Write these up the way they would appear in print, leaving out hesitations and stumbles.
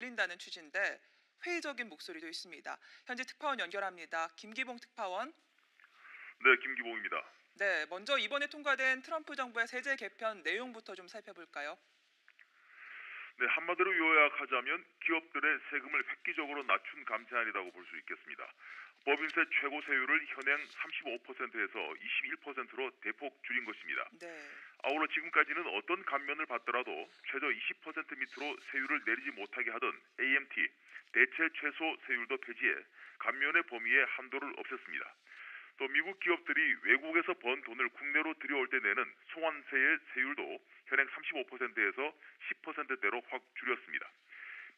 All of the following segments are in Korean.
올린다는 취지인데 회의적인 목소리도 있습니다. 현재 특파원 연결합니다. 김기봉 특파원. 네, 김기봉입니다. 네, 먼저 이번에 통과된 트럼프 정부의 세제 개편 내용부터 좀 살펴볼까요? 네, 한마디로 요약하자면 기업들의 세금을 획기적으로 낮춘 감세안이라고 볼 수 있겠습니다. 법인세 최고 세율을 현행 35%에서 21%로 대폭 줄인 것입니다. 네, 아울러 지금까지는 어떤 감면을 받더라도 최저 20% 밑으로 세율을 내리지 못하게 하던 AMT, 대체 최소 세율도 폐지해 감면의 범위의 한도를 없앴습니다. 또 미국 기업들이 외국에서 번 돈을 국내로 들여올 때 내는 송환세의 세율도 현행 35%에서 10%대로 확 줄였습니다.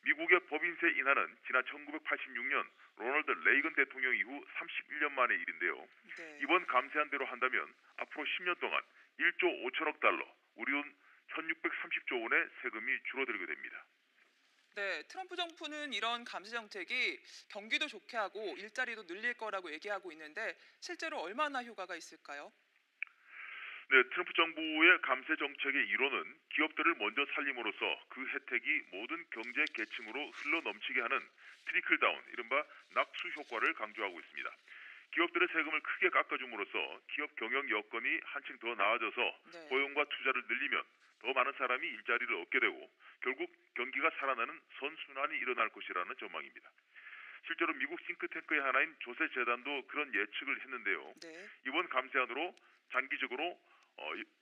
미국의 법인세 인하는 지난 1986년 로널드 레이건 대통령 이후 31년 만의 일인데요. 네. 이번 감세안대로 한다면 앞으로 10년 동안 1조 5천억 달러, 우리 돈 1630조 원의 세금이 줄어들게 됩니다. 네, 트럼프 정부는 이런 감세 정책이 경기도 좋게 하고 일자리도 늘릴 거라고 얘기하고 있는데 실제로 얼마나 효과가 있을까요? 네, 트럼프 정부의 감세 정책의 이론은 기업들을 먼저 살림으로써 그 혜택이 모든 경제 계층으로 흘러 넘치게 하는 트리클 다운, 이른바 낙수 효과를 강조하고 있습니다. 기업들의 세금을 크게 깎아줌으로써 기업 경영 여건이 한층 더 나아져서 네. 고용과 투자를 늘리면 더 많은 사람이 일자리를 얻게 되고 결국 경기가 살아나는 선순환이 일어날 것이라는 전망입니다. 실제로 미국 싱크탱크의 하나인 조세재단도 그런 예측을 했는데요. 네. 이번 감세안으로 장기적으로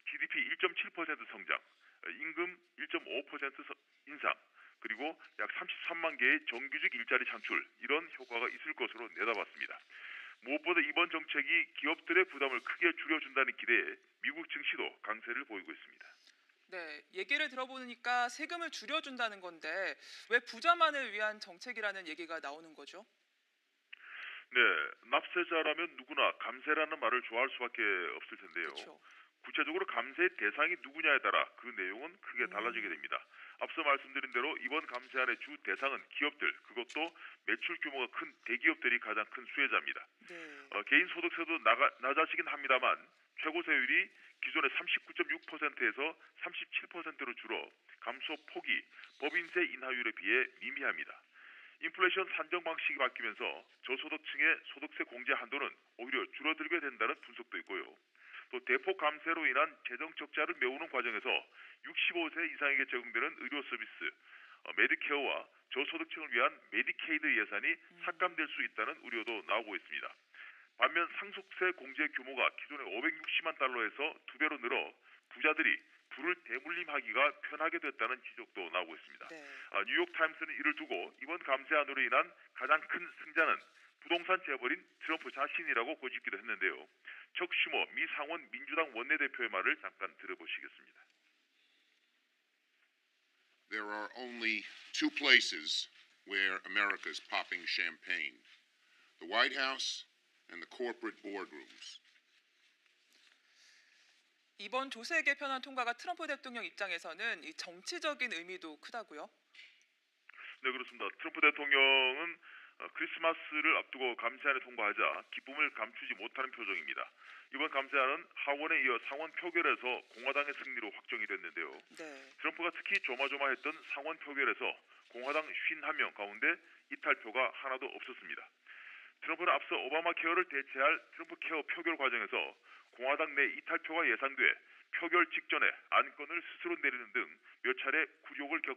GDP 1.7% 성장, 임금 1.5% 인상, 그리고 약 33만 개의 정규직 일자리 창출, 이런 효과가 있을 것으로 내다봤습니다. 무엇보다 이번 정책이 기업들의 부담을 크게 줄여준다는 기대에 미국 증시도 강세를 보이고 있습니다. 네, 얘기를 들어보니까 세금을 줄여준다는 건데 왜 부자만을 위한 정책이라는 얘기가 나오는 거죠? 네, 납세자라면 누구나 감세라는 말을 좋아할 수밖에 없을 텐데요. 그렇죠. 구체적으로 감세의 대상이 누구냐에 따라 그 내용은 크게 달라지게 됩니다. 앞서 말씀드린 대로 이번 감세안의 주 대상은 기업들, 그것도 매출 규모가 큰 대기업들이 가장 큰 수혜자입니다. 네. 개인 소득세도 낮아지긴 합니다만 최고 세율이 기존의 39.6%에서 37%로 줄어 감소 폭이 법인세 인하율에 비해 미미합니다. 인플레이션 산정 방식이 바뀌면서 저소득층의 소득세 공제 한도는 오히려 줄어들게 된다는 분석도 있고요. 또 대폭 감세로 인한 재정 적자를 메우는 과정에서 65세 이상에게 적용되는 의료 서비스, 메디케어와 저소득층을 위한 메디케이드 예산이 삭감될 수 있다는 우려도 나오고 있습니다. 반면 상속세 공제 규모가 기존의 560만 달러에서 2배로 늘어 부자들이 부를 대물림하기가 편하게 됐다는 지적도 나오고 있습니다. 네. 뉴욕타임스는 이를 두고 이번 감세안으로 인한 가장 큰 승자는 부동산 재벌인 트럼프 자신이라고 꼬집기도 했는데요. 척 슈머 미 상원 민주당 원내대표의 말을 잠깐 들어보시겠습니다. There are only two places where America is popping champagne: the White House and the corporate boardrooms. 이번 조세 개편안 통과가 트럼프 대통령 입장에서는 이 정치적인 의미도 크다고요? 네, 그렇습니다. 트럼프 대통령은 크리스마스를 앞두고 감세안을 통과하자 기쁨을 감추지 못하는 표정입니다. 이번 감세안은 하원에 이어 상원 표결에서 공화당의 승리로 확정이 됐는데요. 네. 트럼프가 특히 조마조마했던 상원 표결에서 공화당 51명 가운데 이탈표가 하나도 없었습니다. 트럼프는 앞서 오바마 케어를 대체할 트럼프 케어 표결 과정에서 공화당 내 이탈표가 예상돼 표결 직전에 안건을 스스로 내리는 등 몇 차례 굴욕을 겪